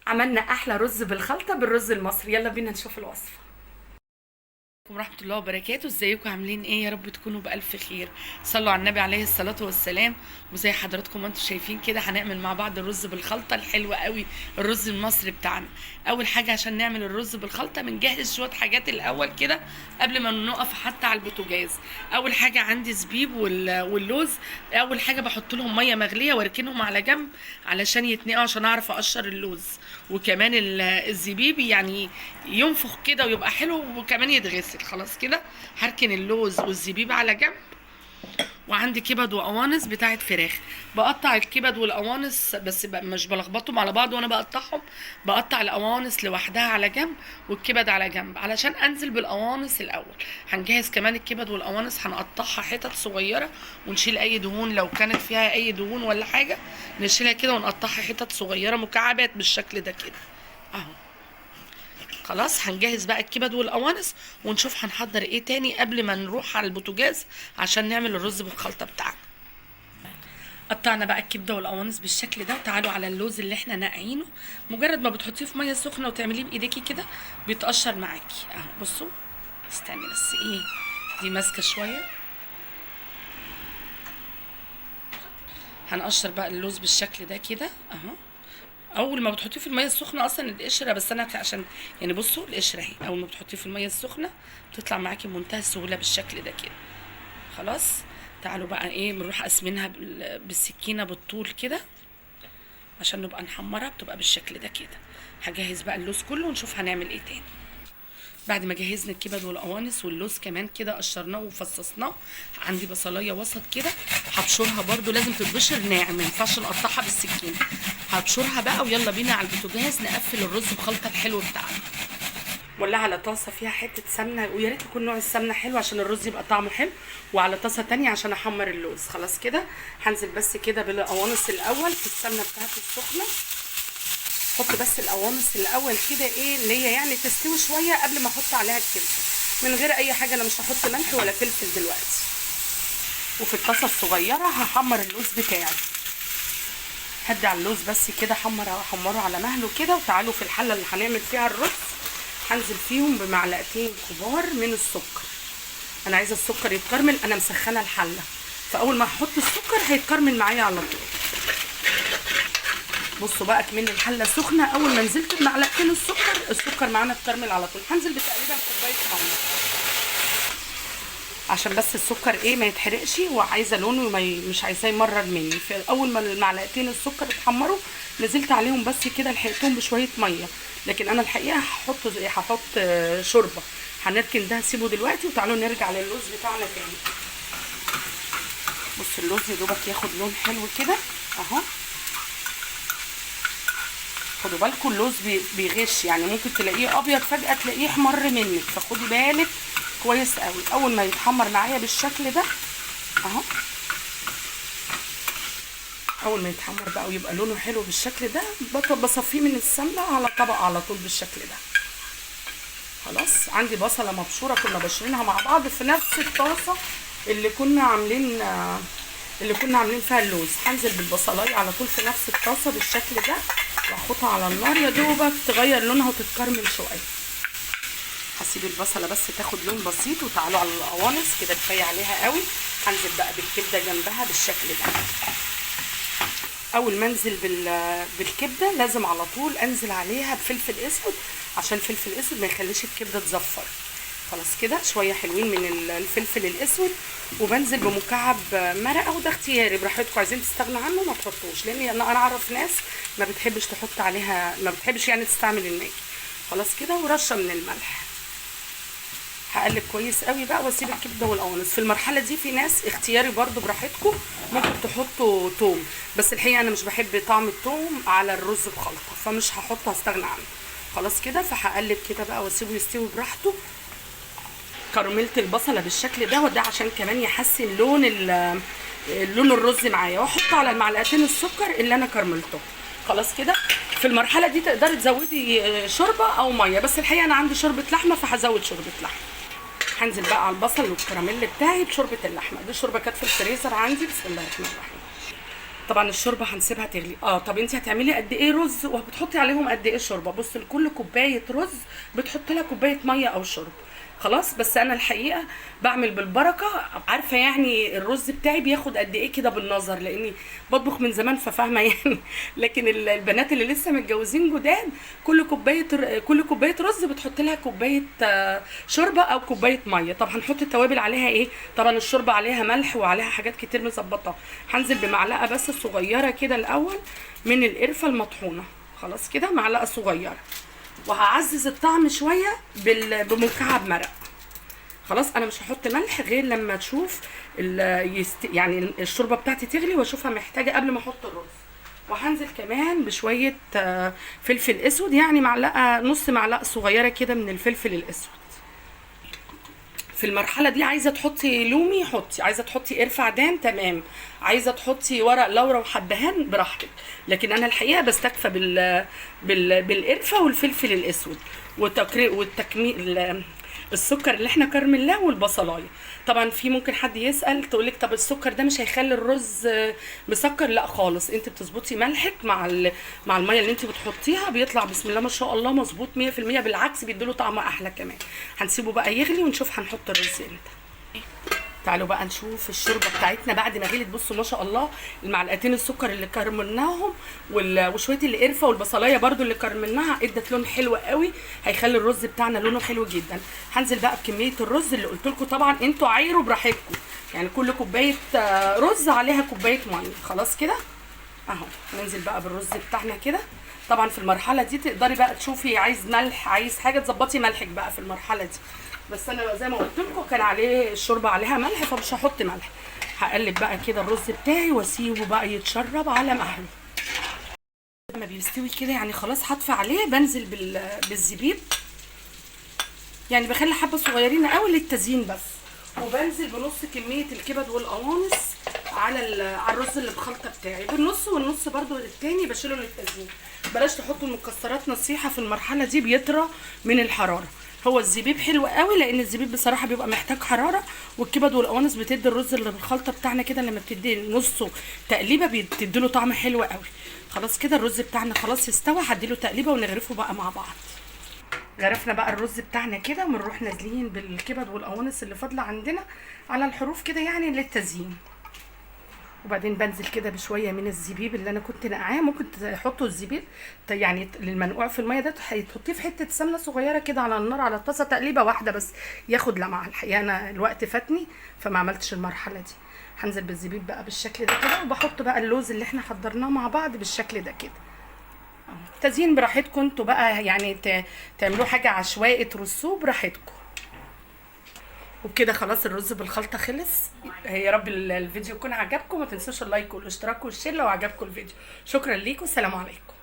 عملنا احلى رز بالخلطه بالرز المصري. يلا بينا نشوف الوصفه. ورحمة الله وبركاته. ازيكم عاملين ايه؟ يا رب تكونوا بألف خير. صلوا على النبي عليه الصلاة والسلام. وزي حضراتكم ما انتم شايفين كده هنعمل مع بعض الرز بالخلطة الحلوة قوي، الرز المصري بتاعنا. اول حاجة عشان نعمل الرز بالخلطة بنجهز شوية حاجات الاول كده قبل ما نقف حتى على البوتاجاز. اول حاجة عندي زبيب واللوز. اول حاجة بحط لهم مية مغلية واركنهم على جنب علشان يتنقوا، عشان اعرف اقشر اللوز. وكمان الزبيب يعني ينفخ كده ويبقى حلو، وكمان يتغسل. خلاص كده هركن اللوز والزبيب على جنب. وعندي كبد وقوانص بتاعت فراخ. بقطع الكبد والقوانص بس مش بلخبطهم على بعض وانا بقطعهم. بقطع القوانص لوحدها على جنب والكبد على جنب علشان انزل بالقوانص الاول. هنجهز كمان الكبد والقوانص، هنقطعها حتت صغيره ونشيل اي دهون لو كانت فيها اي دهون ولا حاجه، نشيلها كده ونقطعها حتت صغيره مكعبات بالشكل ده كده اهو. خلاص هنجهز بقى الكبد والقوانص ونشوف هنحضر ايه تاني قبل ما نروح على البوتاجاز عشان نعمل الرز بالخلطه بتاعنا. قطعنا بقى الكبده والقوانص بالشكل ده، وتعالوا على اللوز اللي احنا ناقعينه. مجرد ما بتحطيه في ميه سخنه وتعمليه بايديكي كده بيتقشر معاكي اهو. بصوا، استني بس ايه، دي ماسكه شويه. هنقشر بقى اللوز بالشكل ده كده اهو. اول ما بتحطيه في الميه السخنه اصلا القشره، بس انا عشان يعني بصوا القشره اهي، اول ما بتحطيه في الميه السخنه بتطلع معاكي بمنتهى السهوله بالشكل ده كده. خلاص تعالوا بقى ايه، بنروح قاسمينها بالسكينه بالطول كده عشان نبقى نحمرها، بتبقى بالشكل ده كده. هجهز بقى اللوز كله ونشوف هنعمل ايه تاني. بعد ما جهزنا الكبد والقوانص واللوز كمان كده قشرناه وفصصناه، عندي بصلايه وسط كده هبشرها، برده لازم تتبشر ناعم، ما ينفعش نقطعها بالسكينه. هبشرها بقى ويلا بينا على البوتاجاز نقفل الرز بخلطه الحلو بتاعنا. ولع على طاسه فيها حته سمنه، ويا ريت يكون نوع السمنه حلو عشان الرز يبقى طعمه حلو. وعلى طاسه تانية عشان احمر اللوز. خلاص كده هنزل بس كده بالقوانص الاول في السمنه بتاعتي السخنه. حط بس القوانص الاول كده ايه اللي هي يعني تستوي شويه قبل ما احط عليها الكبده، من غير اي حاجه. انا مش هحط ملح ولا فلفل دلوقتي. وفي الطاسه الصغيره هحمر اللوز بتاعي. هدي على اللوز بس كده، احمره على مهله كده. وتعالوا في الحله اللي هنعمل فيها الرز هنزل فيهم بمعلقتين كبار من السكر. انا عايزه السكر يتكرمل، انا مسخنه الحله، فاول ما هحط السكر هيتكرمل معايا على طول. بصوا بقى كمان الحله سخنه، اول ما نزلت بمعلقتين السكر معانا اتكرمل على طول. هنزل بتقريبا كوبايه ميه عشان بس السكر ايه ما يتحرقش، وعايزه لونه مش عايزاه يمرر مني. فاول ما المعلقتين السكر اتحمروا نزلت عليهم بس كده، لحقتهم بشويه ميه. لكن انا الحقيقه هحط شوربه. هنركن ده هسيبه دلوقتي، وتعالوا نرجع للوز بتاعنا تاني. بص اللوز يا دوبك ياخد لون حلو كده اهو. خدوا بالكم اللوز بيغش، يعني ممكن تلاقيه ابيض فجاه تلاقيه احمر منك، فخدي بالك كويس قوي. اول ما يتحمر معايا بالشكل ده اهو، اول ما يتحمر بقى ويبقى لونه حلو بالشكل ده بصفيه من السمنه على طبق على طول بالشكل ده. خلاص عندي بصله مبشوره كنا بشرينها مع بعض في نفس الطاسه اللي كنا عاملين فيها اللوز. هنزل بالبصلايه على طول في نفس الطاسه بالشكل ده، واحطها على النار يا دوبك تغير لونها وتتكرمل شويه. هسيب البصله بس تاخد لون بسيط، وتعالوا على القوانص كده كفايه عليها قوي. هنزل بقى بالكبده جنبها بالشكل ده. اول ما انزل بالكبده لازم على طول انزل عليها بفلفل اسود، عشان الفلفل الاسود ما يخليش الكبده تزفر. خلاص كده شويه حلوين من الفلفل الاسود، وبنزل بمكعب مرقه، وده اختياري براحتكم، عايزين تستغنوا عنه ما تحطوش، لان انا اعرف ناس ما بتحبش تحط عليها، ما بتحبش يعني تستعمل الماجي. خلاص كده ورشه من الملح. هقلب كويس قوي بقى واسيب الكبده والقوانص. في المرحله دي في ناس اختياري برضو براحتكم ممكن تحطوا توم، بس الحقيقه انا مش بحب طعم التوم على الرز بخلطه، فمش هحطه، هستغنى عنه. خلاص كده فهقلب كده بقى واسيبه يستوي براحته. كرملت البصله بالشكل ده، وده عشان كمان يحسن لون الرز معايا، واحط على المعلقتين السكر اللي انا كرملته. خلاص كده في المرحله دي تقدري تزودي شوربه او ميه، بس الحقيقه انا عندي شوربه لحمه فهزود شوربه لحمه. هنزل بقى على البصل والكراميل بتاعي بشوربه اللحمه. دي شوربه كانت في الفريزر عندي. بسم الله الرحمن الرحيم. طبعا الشوربه هنسيبها تغلي. طب انت هتعملي قد ايه رز وبتحطي عليهم قد ايه شوربه؟ بص، لكل كوبايه رز بتحط لها كوبايه ميه او شوربه. خلاص، بس انا الحقيقه بعمل بالبركه، عارفه يعني الرز بتاعي بياخد قد ايه كده بالنظر، لاني بطبخ من زمان ففاهمه يعني. لكن البنات اللي لسه متجوزين جداد، كل كوبايه رز بتحط لها كوبايه شوربه او كوبايه ميه. طب هنحط التوابل عليها ايه؟ طبعا الشوربه عليها ملح وعليها حاجات كتير مظبطه. هنزل بمعلقه بس صغيره كده الاول من القرفه المطحونه، خلاص كده معلقه صغيره، وهعزز الطعم شويه بمكعب مرق. خلاص، انا مش هحط ملح غير لما تشوف يعني الشوربه بتاعتي تغلي واشوفها محتاجه قبل ما احط الرز. وهنزل كمان بشويه فلفل اسود، يعني معلقه، نص معلقه صغيره كده من الفلفل الاسود. في المرحله دي عايزه تحطي لومي حطي، عايزه تحطي قرفه عدان تمام، عايزه تحطي ورق لورا وحبهان براحتك، لكن انا الحقيقه بستكفى بالقرفه والفلفل الاسود والتكميل السكر اللي احنا كرملناه والبصلايه. طبعا في ممكن حد يسال تقولك طب السكر ده مش هيخلي الرز مسكر؟ لا خالص، انت بتظبطي ملحك مع الميه اللي انت بتحطيها، بيطلع بسم الله ما شاء الله مظبوط 100%، بالعكس بيديله طعم احلى كمان. هنسيبه بقى يغلي ونشوف هنحط الرز امتى. تعالوا بقى نشوف الشوربه بتاعتنا بعد ما غلت. بصوا ما شاء الله، المعلقتين السكر اللي كرملناهم وشويه القرفه والبصلايه برده اللي كرملناها ادت لون حلو قوي، هيخلي الرز بتاعنا لونه حلو جدا. هنزل بقى بكميه الرز اللي قلت لكم، طبعا انتوا عايروا براحتكم، يعني كل كوبايه رز عليها كوبايه ميه. خلاص كده اهو، ننزل بقى بالرز بتاعنا كده. طبعا في المرحله دي تقدري بقى تشوفي عايز ملح، عايز حاجه تظبطي ملحك بقى في المرحله دي، بس انا زي ما قلت لكم كان عليه الشوربه عليها ملح فمش هحط ملح. هقلب بقى كده الرز بتاعي واسيبه بقى يتشرب على مهله. لما بيستوي كده يعني خلاص هطفي عليه، بنزل بالزبيب، يعني بخلي حبه صغيرين قوي للتزيين بس، وبنزل بنص كميه الكبد والقوانص على الرز اللي بخلطه بتاعي، بالنص والنص برده التاني بشيله للتزيين. بلاش تحطوا المكسرات نصيحه في المرحله دي، بيطرى من الحراره. هو الزبيب حلو قوي، لان الزبيب بصراحه بيبقى محتاج حراره، والكبد والقوانص بتدي الرز اللي بالخلطه بتاعنا كده لما بتدي نصه تقليبه بتدي له طعم حلو قوي. خلاص كده الرز بتاعنا خلاص استوى، هديله تقليبه ونغرفه بقى مع بعض. غرفنا بقى الرز بتاعنا كده، ونروح نازلين بالكبد والقوانص اللي فاضله عندنا على الحروف كده يعني للتزيين. وبعدين بنزل كده بشويه من الزبيب اللي انا كنت نقعاه، ممكن تحطوا الزبيب يعني للمنقوع في الميه ده، تحطيه في حته سمنه صغيره كده على النار على الطاسه، تقليبه واحده بس ياخد لمعه. الحقيقه انا الوقت فاتني فما عملتش المرحله دي. هنزل بالزبيب بقى بالشكل ده كده، وبحط بقى اللوز اللي احنا حضرناه مع بعض بالشكل ده كده. تزيين براحتكم انتوا بقى، يعني تعملوا حاجه عشوائيه ترصوه براحتكم. وبكده خلاص الرز بالخلطه خلص. يا رب الفيديو يكون عجبكم، ما تنسوش اللايك والاشتراك والشير لو عجبكم الفيديو. شكرا ليكم، السلام عليكم.